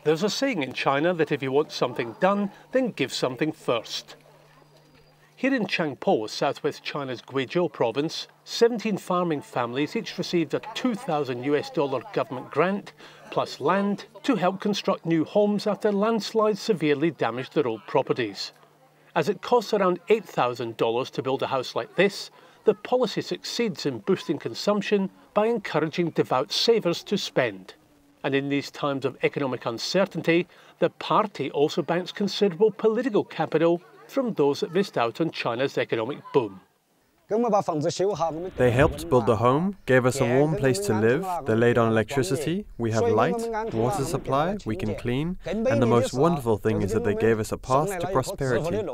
There's a saying in China that if you want something done, then give something first. Here in Changpo, southwest China's Guizhou province, 17 farming families each received a $2,000 government grant, plus land, to help construct new homes after landslides severely damaged their old properties. As it costs around $8,000 to build a house like this, the policy succeeds in boosting consumption by encouraging devout savers to spend. And in these times of economic uncertainty, the party also banks considerable political capital from those that missed out on China's economic boom. They helped build the home, gave us a warm place to live, they laid on electricity, we have light, water supply, we can clean, and the most wonderful thing is that they gave us a path to prosperity.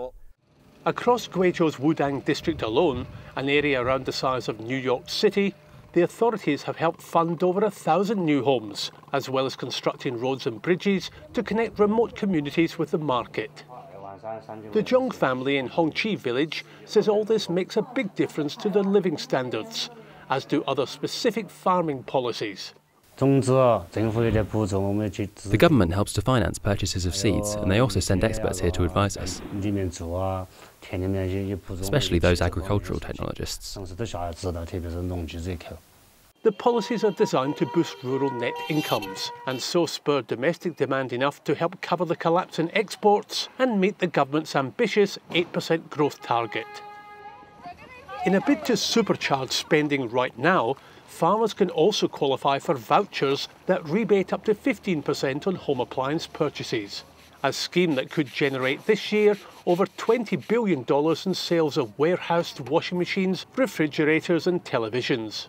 Across Guizhou's Wudang district alone, an area around the size of New York City, the authorities have helped fund over 1,000 new homes, as well as constructing roads and bridges to connect remote communities with the market. The Zhong family in Hongqi village says all this makes a big difference to their living standards, as do other specific farming policies. The government helps to finance purchases of seeds, and they also send experts here to advise us, especially those agricultural technologists. The policies are designed to boost rural net incomes and so spur domestic demand enough to help cover the collapse in exports and meet the government's ambitious 8% growth target. In a bid to supercharge spending right now, farmers can also qualify for vouchers that rebate up to 15% on home appliance purchases, a scheme that could generate this year over $20 billion in sales of warehoused washing machines, refrigerators and televisions.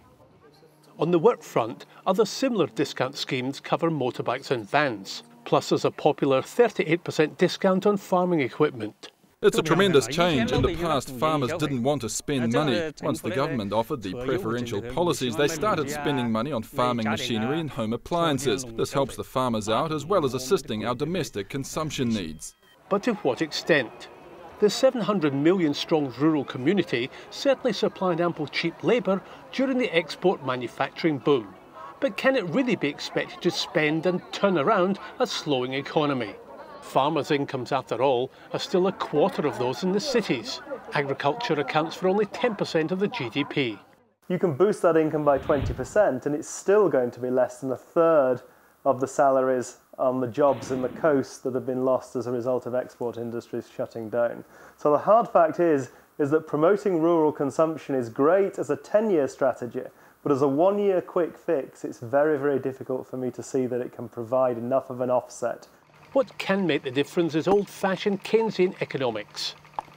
On the work front, other similar discount schemes cover motorbikes and vans. Plus, there's a popular 38% discount on farming equipment. It's a tremendous change. In the past, farmers didn't want to spend money. Once the government offered the preferential policies, they started spending money on farming machinery and home appliances. This helps the farmers out as well as assisting our domestic consumption needs. But to what extent? The 700 million strong rural community certainly supplied ample cheap labour during the export manufacturing boom. But can it really be expected to spend and turn around a slowing economy? Farmers' incomes, after all, are still a quarter of those in the cities. Agriculture accounts for only 10% of the GDP. You can boost that income by 20% and it's still going to be less than a third of the salaries on the jobs in the coast that have been lost as a result of export industries shutting down. So the hard fact is that promoting rural consumption is great as a 10-year strategy, but as a one-year quick fix, it's very, very difficult for me to see that it can provide enough of an offset. What can make the difference is old-fashioned Keynesian economics.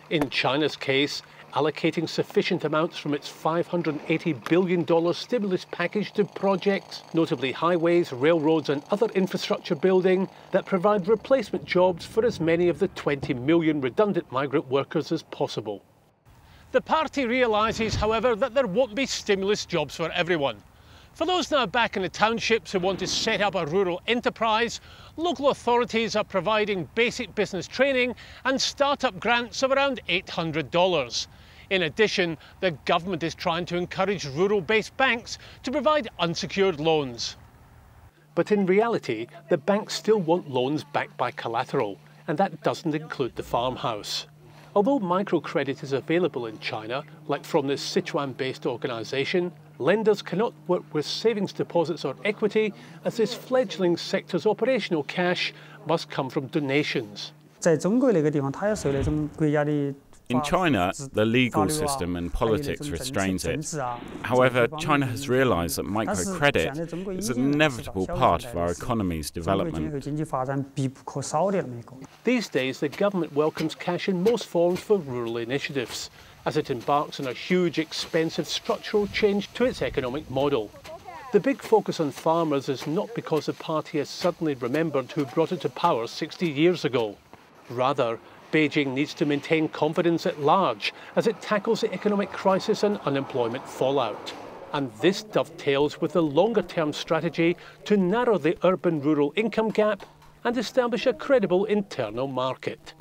In China's case, allocating sufficient amounts from its $580 billion stimulus package to projects, notably highways, railroads and other infrastructure building, that provide replacement jobs for as many of the 20 million redundant migrant workers as possible. The party realises, however, that there won't be stimulus jobs for everyone. For those now back in the townships who want to set up a rural enterprise, local authorities are providing basic business training and start-up grants of around $800. In addition, the government is trying to encourage rural-based banks to provide unsecured loans. But in reality, the banks still want loans backed by collateral, and that doesn't include the farmhouse. Although microcredit is available in China, like from this Sichuan-based organisation, lenders cannot work with savings deposits or equity, as this fledgling sector's operational cash must come from donations. In China, the legal system and politics restrains it. However, China has realised that microcredit is an inevitable part of our economy's development. These days, the government welcomes cash in most forms for rural initiatives, as it embarks on a huge, expensive structural change to its economic model. The big focus on farmers is not because the party has suddenly remembered who brought it to power 60 years ago. Rather, Beijing needs to maintain confidence at large as it tackles the economic crisis and unemployment fallout. And this dovetails with the longer-term strategy to narrow the urban-rural income gap and establish a credible internal market.